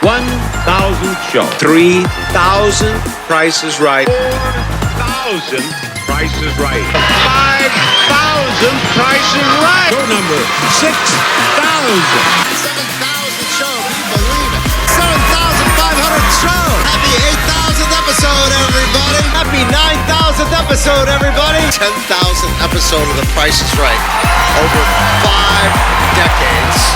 1,000 show. 3,000 prices right. 4,000 prices right. 5,000 prices right. Show number 6,000. 7,000 show, can you believe it? 7,500 show. Happy 8,000th episode, everybody. Happy 9,000th episode, everybody. 10,000th episode of The Price is Right. Over 5 decades.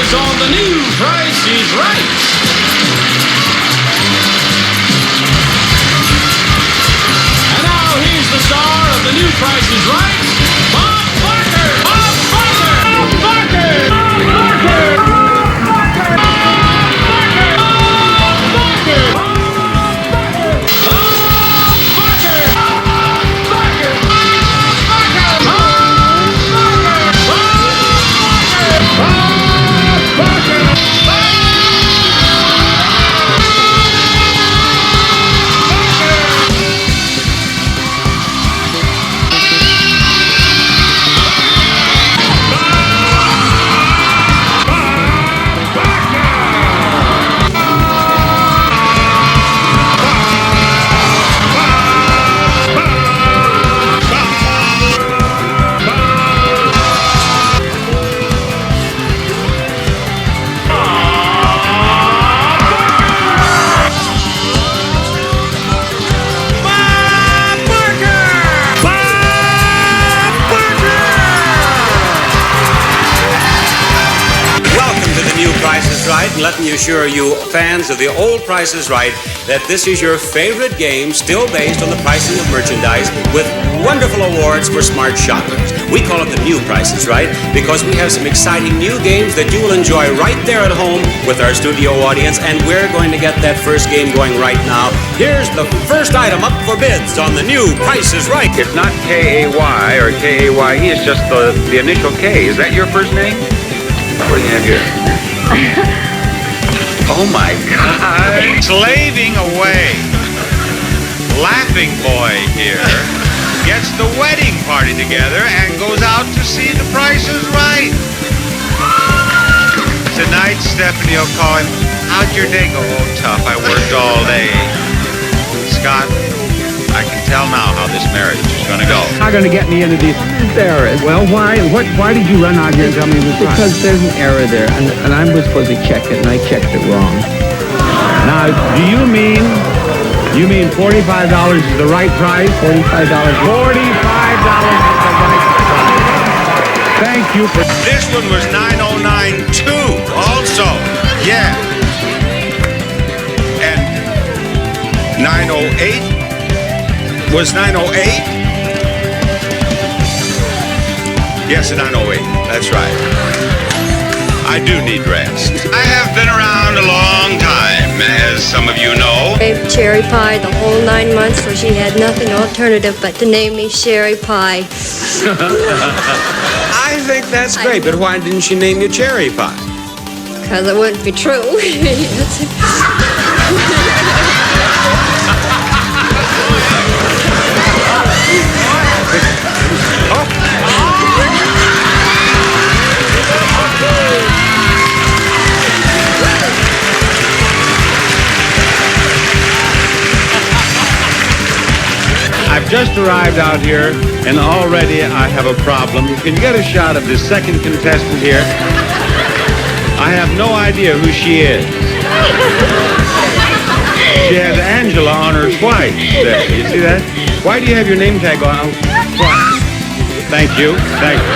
On the new Price is Right. And now here's the star of the new Price is Right, Bob Barker. Bob Barker. Bob Barker. Bob Barker. And let me assure you, fans of the old Price is Right, that this is your favorite game, still based on the pricing of merchandise, with wonderful awards for smart shoppers. We call it the new Price is Right because we have some exciting new games that you will enjoy right there at home with our studio audience, and we're going to get that first game going right now. Here's the first item up for bids on the new Price is Right. It's not K-A-Y or K-A-Y-E, it's just the initial K. Is that your first name? What do you have here? Oh my God. Slaving away. Laughing boy here gets the wedding party together and goes out to see The Price is Right. Tonight, Stephanie will call him, "How'd your day go?" "Oh, tough. I worked all day." Scott, I can tell now how this marriage is going to go. Not going to get me into these errors. Well, why? Why did you run out here and tell me this? Because there's an error there, and I was supposed to check it, and I checked it wrong. Now, do you mean $45 is the right price? $45. $45 is the right price. Thank you for... This one was 9092 also. Yeah. And 908 was 908? Yes, 908. That's right. I do need rest. I have been around a long time, as some of you know. Gave Cherry Pie the whole 9 months, so she had nothing alternative but to name me Sherry Pie. I think that's great, but why didn't she name you Cherry Pie? Because it wouldn't be true. I've just arrived out here, and already I have a problem. Can you get a shot of the second contestant here? I have no idea who she is. She has Angela on her swipe there. You see that? Why do you have your name tag on? Thank you. Thank you.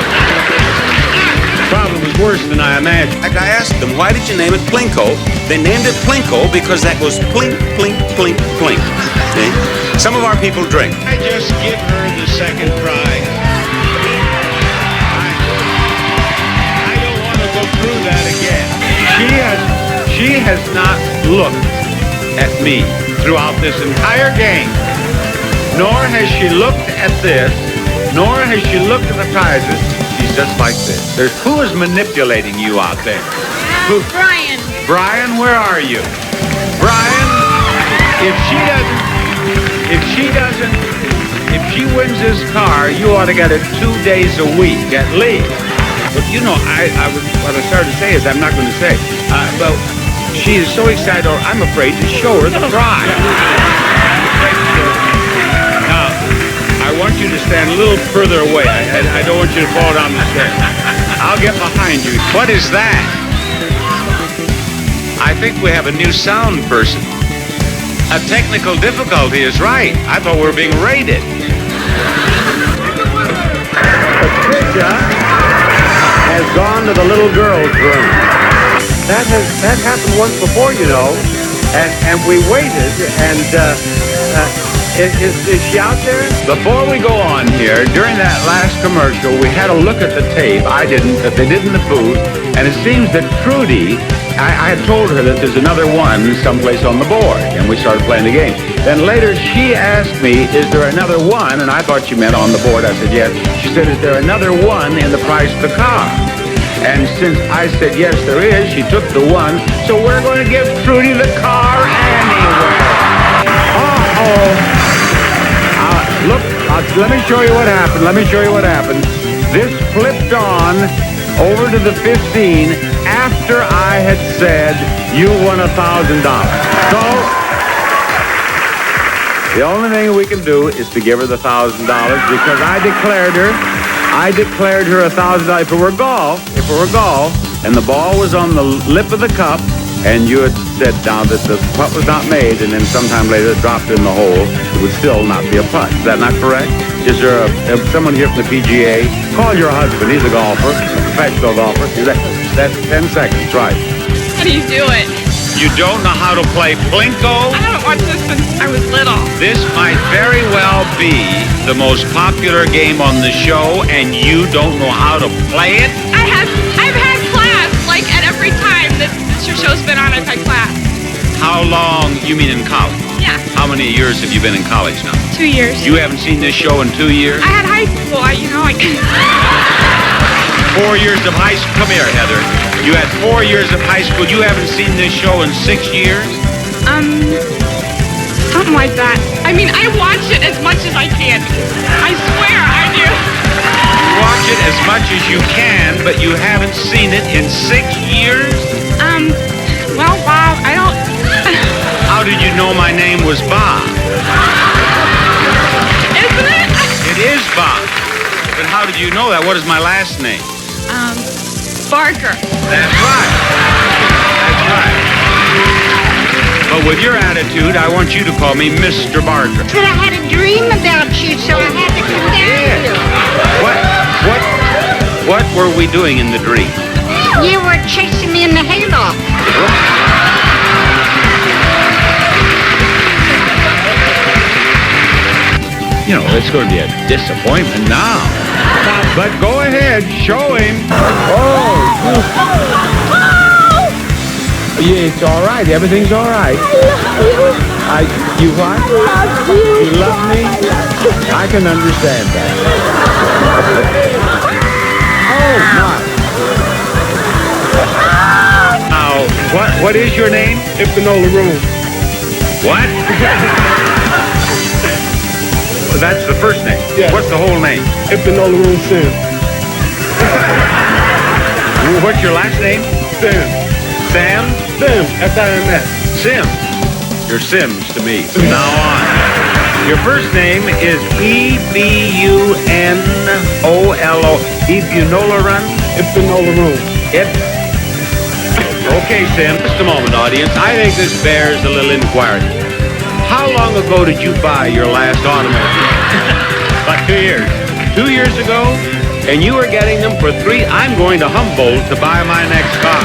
The problem is worse than I imagined. I asked them, why did you name it Plinko? They named it Plinko because that was plink, plink, plink, plink. See? Some of our people drink. I just give her the second prize. I don't want to go through that again. She has not looked at me throughout this entire game. Nor has she looked at this. Nor has she looked at the prizes. She's just like this. Who is manipulating you out there? Brian. Brian, where are you? Brian, if she wins this car, you ought to get it 2 days a week at least. But you know, what I started to say is I'm not going to say. But she is so excited, or I'm afraid to show her the prize. Now, I want you to stand a little further away. I don't want you to fall down the stairs. I'll get behind you. What is that? I think we have a new sound person. A technical difficulty is right. I thought we were being raided. Patricia has gone to the little girl's room. That happened once before, you know, and we waited, and is she out there? Before we go on here, during that last commercial, we had a look at the tape. I didn't, but they did in the booth, and it seems that Trudy, I had told her that there's another one someplace on the board, and we started playing the game. Then later she asked me, is there another one? And I thought she meant on the board. I said, yes. She said, is there another one in the price of the car? And since I said, yes, there is, she took the one, so we're going to give Trudy the car anyway. Look, let me show you what happened. This flipped on over to the 15 after I had said you won $1,000. So the only thing we can do is to give her the $1,000 because I declared her $1,000. If it were golf, and the ball was on the lip of the cup, and you had said now that the putt was not made, and then sometime later it dropped in the hole, it would still not be a putt. Is that not correct? Is there someone here from the PGA? Call your husband. He's a golfer, a professional golfer. That's 10 seconds, right? How do you do it? You don't know how to play Plinko? I haven't watched this since I was little. This might very well be the most popular game on the show, and you don't know how to play it? I've had class, like at every time that your show's been on, I've had class. How long? You mean in college? Yeah. How many years have you been in college now? 2 years. You haven't seen this show in 2 years? I had high school. 4 years of high school. Come here, Heather. You had 4 years of high school. You haven't seen this show in 6 years? Something like that. I mean, I watch it as much as I can. I swear I do. You watch it as much as you can, but you haven't seen it in 6 years? Well, Bob, I don't... How did you know my name was Bob? Isn't it? It is Bob. But how did you know that? What is my last name? Barker. That's right. But with your attitude, I want you to call me Mr. Barker. But I had a dream about you, so I had to come down here. What were we doing in the dream? You were chasing me in the hayloft. You know, it's going to be a disappointment now. But go ahead, show him. Yeah, it's all right. Everything's all right. I love you. You what? I love you. You love me? I can understand that. Oh, my. Now, what is your name? Ipinola Room. What? Well, that's the first name. Yeah. What's the whole name? Ipinola Room Sim. What's your last name? Sim. Sam? Sim. S-I-M-S. Sim. You're Sims to me from now on. Your first name is E-B-U-N-O-L-O. Ipinola Run? Ipinola Room. Okay, Sim. Just a moment, audience. I think this bears a little inquiry. How long ago did you buy your last automobile? About 2 years. 2 years ago? And you are getting them for $3. I'm going to Humboldt to buy my next car.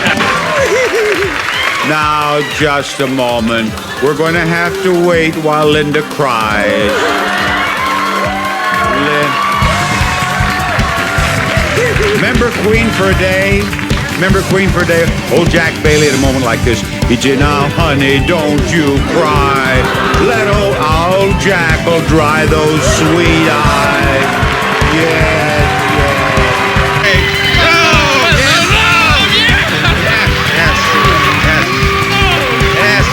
Now, just a moment. We're going to have to wait while Linda cries. Remember Queen for a Day? Remember Queen for a Day? Old Jack Bailey at a moment like this. He'd say, now, honey, don't you cry. Let old Jack will dry those sweet eyes. Yes, yes. Hey. Yes.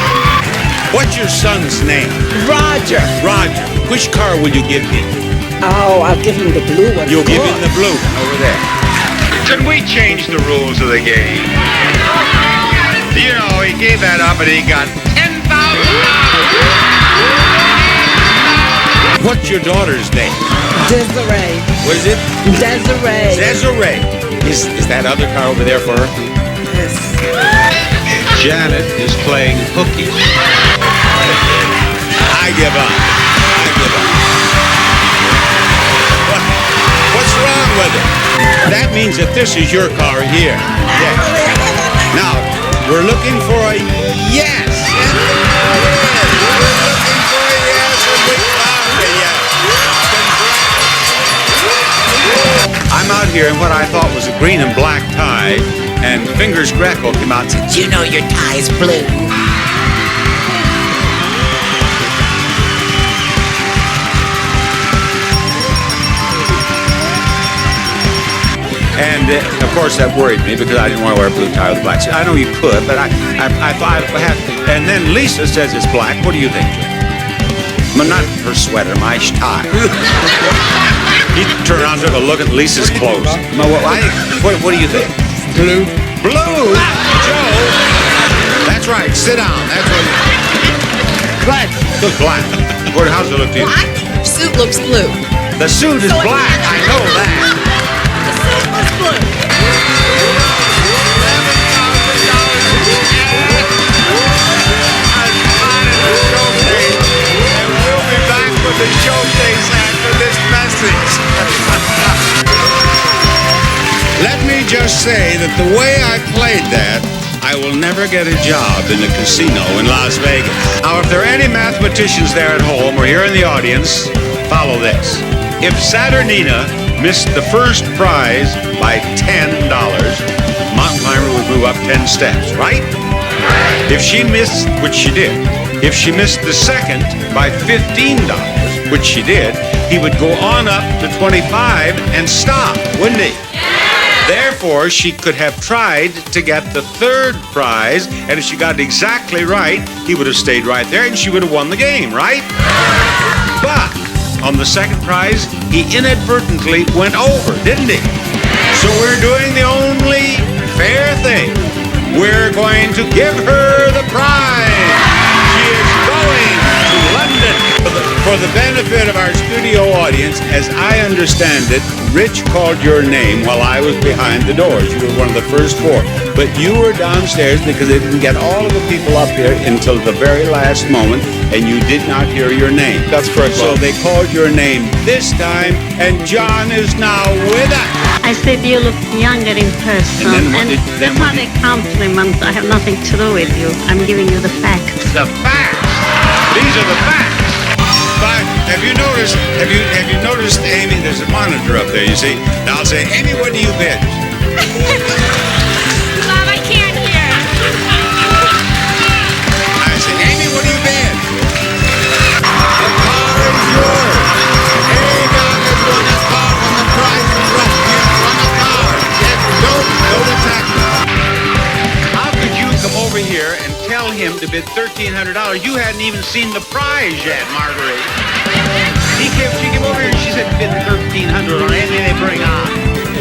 What's your son's name? Roger. Roger. Which car will you give him? Oh, I'll give him the blue one. You'll give him the blue one over there. Can we change the rules of the game? You know, he gave that up and he got $10,000. What's your daughter's name? Desiree. What is it? Desiree. Desiree. Is that other car over there for her? Yes. Janet is playing hooky. I give up. What's wrong with it? That means that this is your car here. Yes. Now, we're looking for a yes. We're looking for a yes, and we found a yes. I'm out here in what I thought was a green and black tie, and Fingers Greco came out and said, You know your tie's blue. And, of course, that worried me because I didn't want to wear a blue tie with a black suit. I know you could, but I thought I had to. And then Lisa says it's black. What do you think? Well, not her sweater, my tie. He turned around and took a look at Lisa's clothes. What do you think? Blue. Blue? Joe? That's right. Sit down. That's what you Black. Look black. How's it look to you? Well, I think your suit looks blue. The suit is black. I know that. The showcase after this message. Let me just say that the way I played that, I will never get a job in a casino in Las Vegas. Now, if there are any mathematicians there at home or here in the audience, follow this. If Saturnina missed the first prize by $10, mountain climber would move up 10 steps, right? If she missed, which she did, if she missed the second by $15, which she did, he would go on up to 25 and stop, wouldn't he? Therefore, she could have tried to get the third prize, and if she got it exactly right, he would have stayed right there and she would have won the game, right? But on the second prize, he inadvertently went over, didn't he? So we're doing the only fair thing. We're going to give her the prize. She is going to London. For the benefit of our studio audience, as I understand it, Rich called your name while I was behind the doors. You were one of the first four. But you were downstairs because they didn't get all of the people up here until the very last moment, and you did not hear your name. That's correct. So they called your name this time, and John is now with us. I said you look younger in person, and that's not a compliment. I have nothing to do with you. I'm giving you the facts. The facts. These are the facts. But have you noticed, Amy, there's a monitor up there, you see? Now I'll say, Amy, what do you bid? Bob, I can't hear. I say, Amy, what do you bid? The car is yours. Hey, God has won a car from the prize is right. You've won a car. Yes, don't attack me. How could you come over here and tell him to bid $1,300? You hadn't even seen the prize yet, Marguerite. She came over here and she said bid $1,300 on anything they bring on.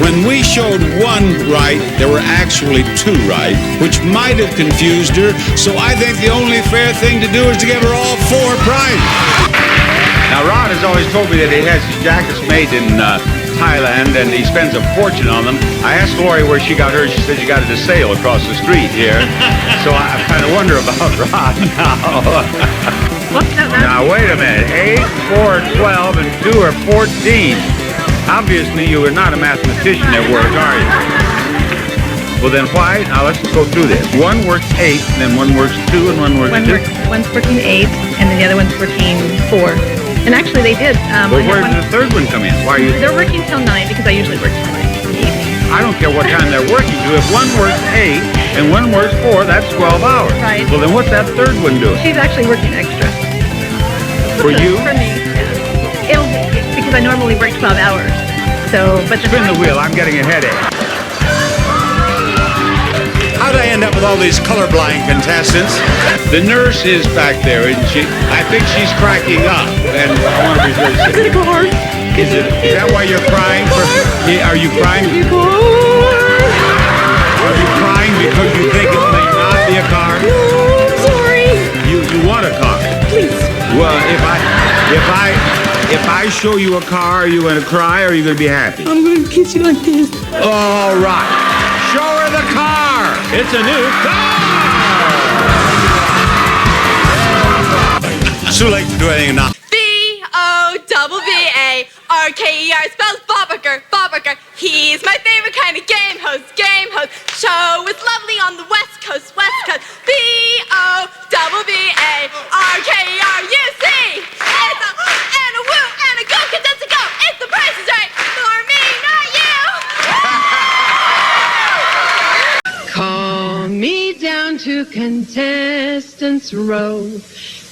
When we showed one right, there were actually two right, which might have confused her. So I think the only fair thing to do is to give her all four prizes. Now, Ron has always told me that he has his jackets made in Thailand, and he spends a fortune on them. I asked Lori where she got hers. She said she got it at a sale across the street here. So I kind of wonder about Ron now. Now, wait a minute. 8, 4, 12, and 2 are 14. Obviously, you are not a mathematician at work, are you? Well, then why? Now let's go through this. One works 8, then one works 2, and one works 2. One's working 8, and then the other one's working 4. And actually, they did. Well, where did the third one come in? Why are you? They're working till 9 because I usually work till 9 in the evening. I don't care what time they're working to. If one works 8 and one works 4, that's 12 hours. Right. Well, then what's that third one doing? She's actually working extra. For you? For me, yeah. It'll because I normally work 12 hours. So, but spin the wheel. I'm getting a headache. How'd I end up with all these colorblind contestants? The nurse is back there, isn't she? I think she's cracking up, and I want to be very serious. Is it a car? Is that why you're crying? Are you crying? Are you crying because you think it may not be a car? No, I'm sorry. You want a car? Please. Well, if I show you a car, are you going to cry or are you going to be happy? I'm going to kiss you like this. All right. Show her the car. It's a new car. It's too late to do anything now. BOBBARKER spells Bob Barker. He's my favorite kind of game host. Show is lovely on the West Coast. BOBBARKER. You see, it's a and a woo and a go, contestant go. It's the Price is Right for me, not you. Call me down to contestants row.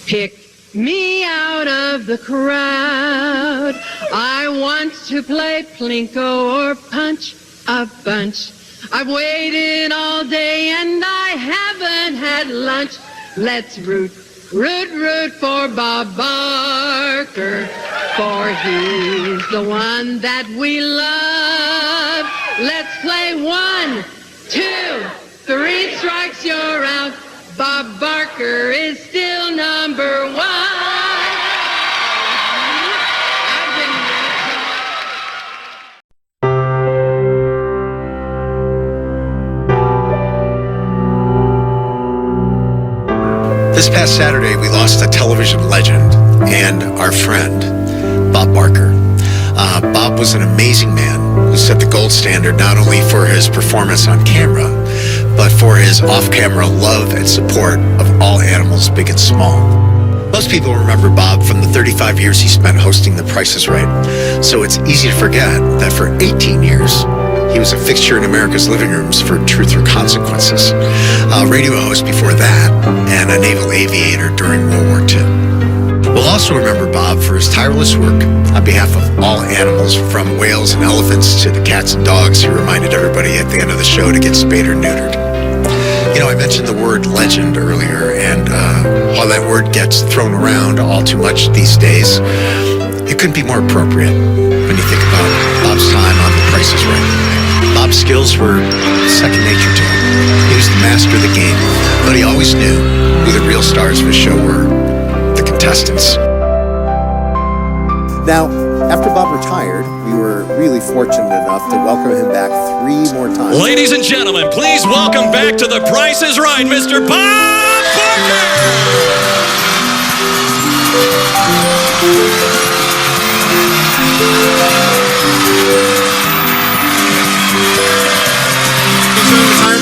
Pick me out of the crowd. I want to play Plinko or Punch a Bunch. I've waited all day and I haven't had lunch. Let's root for Bob Barker, for he's the one that we love. Let's play 1, 2, 3 strikes, you're out. Bob Barker is still number 1. This past Saturday, we lost a television legend and our friend, Bob Barker. Bob was an amazing man who set the gold standard not only for his performance on camera, but for his off-camera love and support of all animals, big and small. Most people remember Bob from the 35 years he spent hosting The Price is Right, so it's easy to forget that for 18 years, he was a fixture in America's living rooms for Truth or Consequences, a radio host before that, and a naval aviator during World War II. We'll also remember Bob for his tireless work on behalf of all animals, from whales and elephants to the cats and dogs who reminded everybody at the end of the show to get spayed or neutered. You know, I mentioned the word legend earlier, and while that word gets thrown around all too much these days, it couldn't be more appropriate when you think about Bob's time on The Price is Right. Bob's skills were second nature to him. He was the master of the game, but he always knew who the real stars of his show were, the contestants. Now, after Bob retired, we were really fortunate enough to welcome him back 3 more times. Ladies and gentlemen, please welcome back to The Price is Right, Mr. Bob Barker!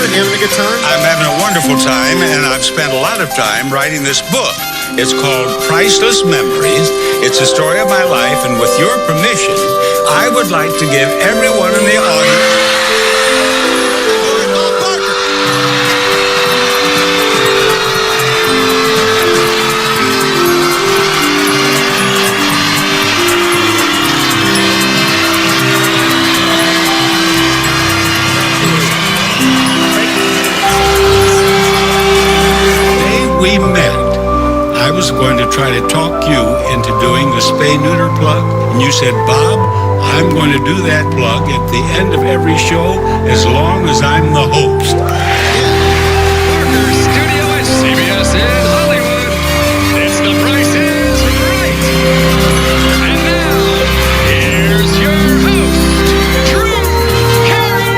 You having a good time? I'm having a wonderful time, and I've spent a lot of time writing this book. It's called Priceless Memories. It's a story of my life, and with your permission, I would like to give everyone in the audience... We met. I was going to try to talk you into doing the spay-neuter plug, and you said, Bob, I'm going to do that plug at the end of every show as long as I'm the host. Barker Studio at CBS in Hollywood. It's The Price is Right. And now, here's your host, Drew Carey.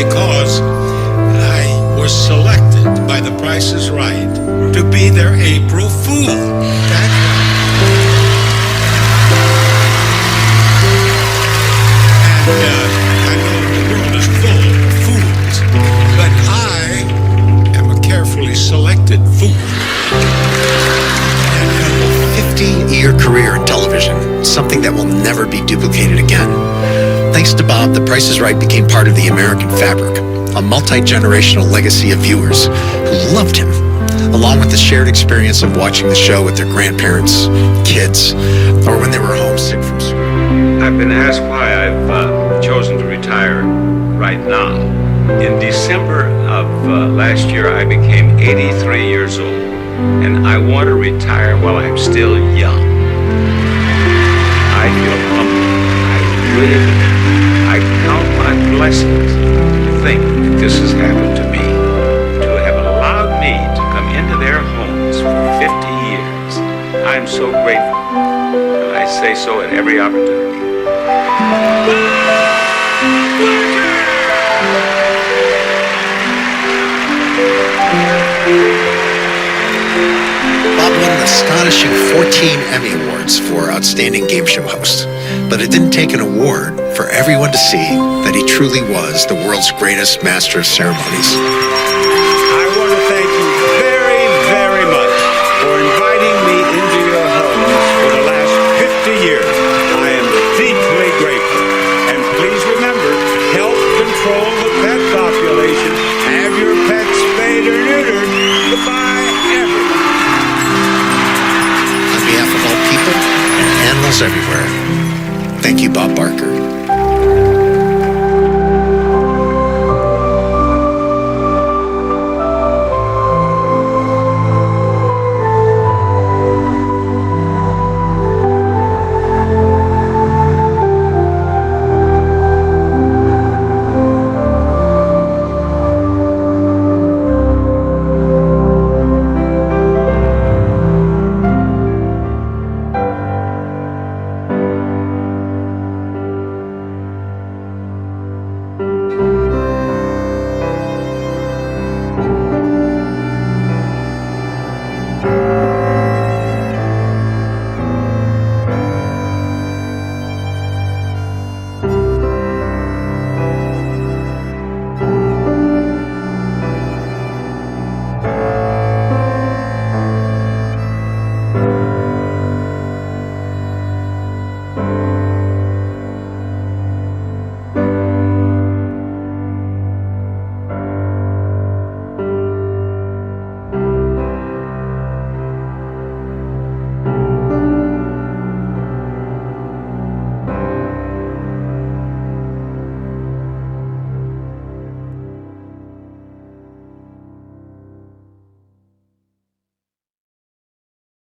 because I was selected by The Price is Right to be their April Fool. I know the world is full of fools, but I am a carefully selected fool. 50-year career in television, something that will never be duplicated again. Thanks to Bob, The Price is Right became part of the American fabric, a multi-generational legacy of viewers who loved him, along with the shared experience of watching the show with their grandparents, kids, or when they were homesick from school. I've been asked why I've chosen to retire right now. In December of last year, I became 83 years old, and I want to retire while I'm still young. I feel humble. I count my blessings to think that this has happened to me, to have allowed me to come into their homes for 50 years. I'm so grateful, and I say so at every opportunity. Bob won an astonishing 14 Emmy Awards for Outstanding Game Show Host, but it didn't take an award for everyone to see that he truly was the world's greatest master of ceremonies. I want to thank you very, very much for inviting me into your home for the last 50 years. I am deeply grateful. And please remember, help control the pet population. Have your pets spayed or neutered. Goodbye, everyone. On behalf of all people and animals everywhere, thank you, Bob Barker.